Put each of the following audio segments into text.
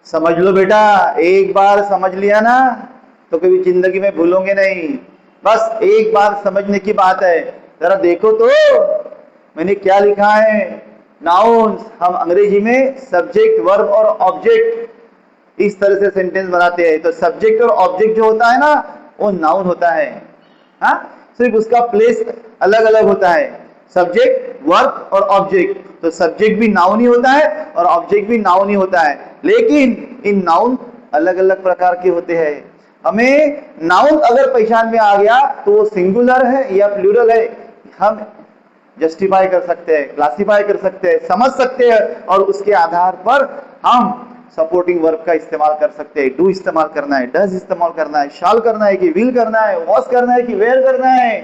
समझ लो बेटा, एक बार समझ लिया ना तो कभी जिंदगी में भूलोगे नहीं। बस एक बार समझने की बात है। जरा देखो तो मैंने क्या लिखा है। नाउन्स हम अंग्रेजी में सब्जेक्ट, वर्ब और ऑब्जेक्ट इस तरह से सेंटेंस बनाते हैं। तो सब्जेक्ट और ऑब्जेक्ट जो होता है ना वो नाउन होता है। हाँ, सिर्फ उसका प्लेस अलग अलग होता है। सब्जेक्ट, वर्ब और ऑब्जेक्ट। तो सब्जेक्ट भी नाउन ही होता है और ऑब्जेक्ट भी नाउन ही होता है, लेकिन इन नाउन अलग अलग प्रकार के होते हैं। हमें नाउन अगर पहचान में आ गया तो वो सिंगुलर है या प्लूरल है हम जस्टिफाई कर सकते हैं, क्लासिफाई कर सकते हैं, समझ सकते हैं, और उसके आधार पर हम सपोर्टिंग वर्ब का इस्तेमाल कर सकते हैं। डू इस्तेमाल करना है, डज इस्तेमाल करना है, शाल करना है कि विल करना है, वॉज करना है कि वेयर करना है,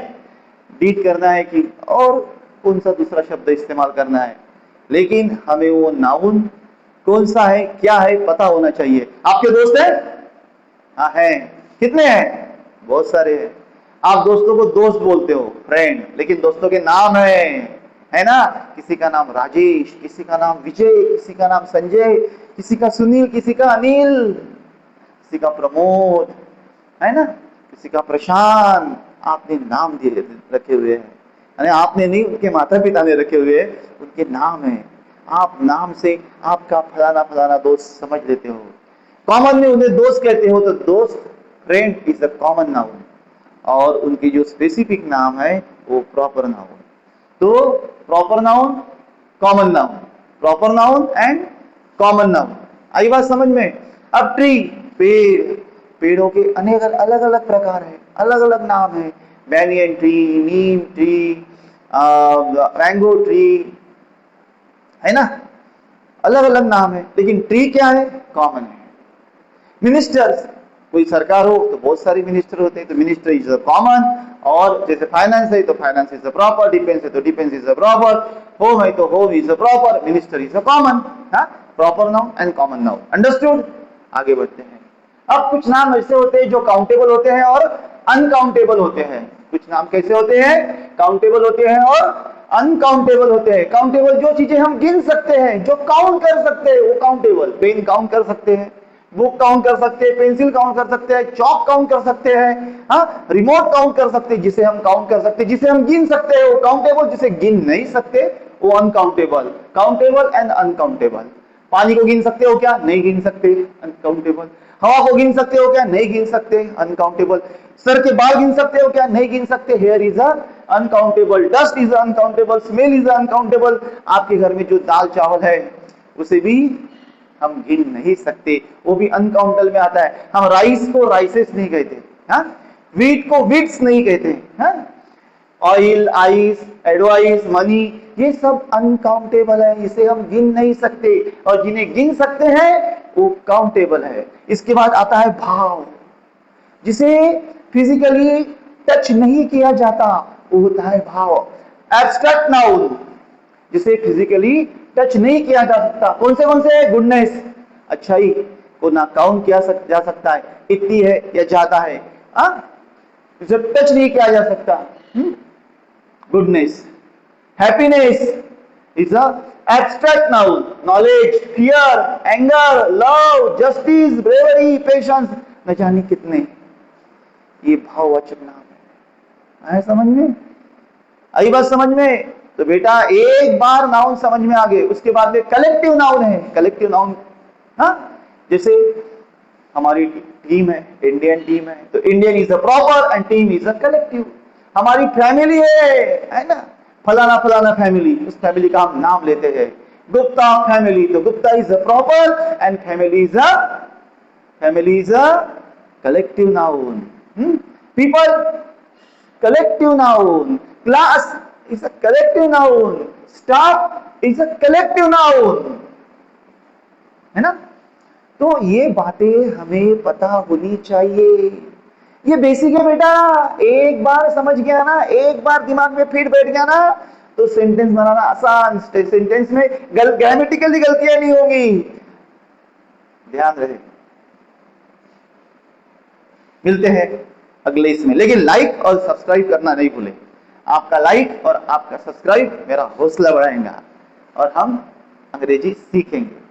डीड करना है कि और कौन सा दूसरा शब्द इस्तेमाल करना है। लेकिन हमें वो नाउन कौन सा है, क्या है, पता होना चाहिए। आपके दोस्त हैं? हाँ हैं। कितने हैं? बहुत सारे हैं। आप दोस्तों को दोस्त बोलते हो, फ्रेंड, लेकिन दोस्तों के नाम है ना। किसी का नाम राजेश, किसी का नाम विजय, किसी का नाम संजय, किसी का सुनील, किसी का अनिल, किसी का प्रमोद, है ना, किसी का प्रशांत। आपने नाम दिए रखे हुए हैं, यानी आपने नहीं, उनके माता पिता ने रखे हुए हैं, उनके नाम है। आप नाम से आपका फलाना फलाना दोस्त समझ लेते हो। कॉमन में उन्हें दोस्त कहते हो, तो दोस्त, friend is a common noun, और उनकी जो स्पेसिफिक नाम है वो प्रॉपर नाउन। तो proper noun, common noun, proper noun and common noun. आई बात समझ में? अब ट्री, पेड़, पेड़ों के अनेक अलग अलग प्रकार है, अलग अलग नाम है। बैनियन ट्री, नीम ट्री, मैंगो ट्री, है ना, अलग अलग नाम है, लेकिन ट्री क्या है? कॉमन है। मिनिस्टर्स, कोई सरकार हो तो बहुत सारे मिनिस्टर होते हैं, तो मिनिस्टर इज अ कॉमन। और जैसे फाइनेंस है तो finance is a proper, defence है तो defence is a proper, home है तो home is a proper, minister is a common. Proper noun and common noun. Understood? आगे बढ़ते हैं। अब कुछ नाम ऐसे होते हैं जो काउंटेबल होते हैं और अनकाउंटेबल होते हैं। कुछ नाम कैसे होते हैं? काउंटेबल होते हैं और अनकाउंटेबल होते हैं। काउंटेबल जो चीजें हम गिन सकते हैं, जो काउंट कर सकते हैं, वो काउंटेबल। पेन काउंट कर सकते हैं, बुक काउंट कर सकते हैं, पेंसिल काउंट कर सकते हैं, चॉक काउंट कर सकते हैं, हाँ, रिमोट काउंट कर सकते हैं, जिसे हम काउंट कर सकते हैं, जिसे हम गिन सकते हैं वो काउंटेबल, जिसे गिन नहीं सकते वो अनकाउंटेबल। Countable and uncountable. पानी को गिन सकते हो क्या? नहीं गिन सकते, अनकाउंटेबल। हवा को गिन सकते हो क्या? नहीं गिन सकते, अनकाउंटेबल। सर के बाल गिन सकते हो क्या? नहीं गिन सकते, here is uncountable. Dust is uncountable, smell is uncountable. आपके घर में जो दाल चावल है उसे भी हम गिन नहीं सकते, वो भी अनकाउंटेबल में आता है। हम राइस को राइसेस नहीं कहते, हाँ, वीट को वीट्स नहीं कहते, हाँ, ऑयल, आइस, एडवाइस, मनी, ये सब अनकाउंटेबल है, इसे हम गिन नहीं सकते। और जिन्हें गिन सकते हैं वो काउंटेबल है। इसके बाद आता है भाव, जिसे फिजिकली टच नहीं किया जाता, वो होता है भाव। एब्स्ट्रैक्ट नाउन, जिसे फिजिकली टच नहीं किया जा सकता। कौन से? गुडनेस, अच्छाई को ना काउंट किया जा सकता है, इतनी है या ज्यादा है, इसे टच नहीं किया जा सकता। Goodness. Happiness is a abstract noun. Knowledge, fear, anger, love, justice, bravery, patience, न जाने कितने, ये भाववाचक नाम है समझ में? आई बात समझ में? तो बेटा एक बार नाउन समझ में आ गए, उसके बाद में कलेक्टिव नाउन है। कलेक्टिव नाउन, हाँ, जैसे हमारी टीम है, इंडियन टीम है, तो Indian is a proper and team is a collective. हमारी फैमिली है ना, फलाना फलाना फैमिली, उस फैमिली का हम नाम लेते हैं। गुप्ता फैमिली, तो Gupta is a proper and family is a collective noun. People, collective noun. Class is a collective noun. Staff is a collective noun. है ना? तो ये बातें हमें पता होनी चाहिए। ये बेसिक है बेटा। एक बार समझ गया ना, एक बार दिमाग में फिट बैठ गया ना, तो सेंटेंस बनाना आसान। सेंटेंस में ग्रामेटिकली गलतियां नहीं होंगी, ध्यान रहे। मिलते हैं अगले इसमें, लेकिन लाइक और सब्सक्राइब करना नहीं भूलें। आपका लाइक और आपका सब्सक्राइब मेरा हौसला बढ़ाएगा और हम अंग्रेजी सीखेंगे।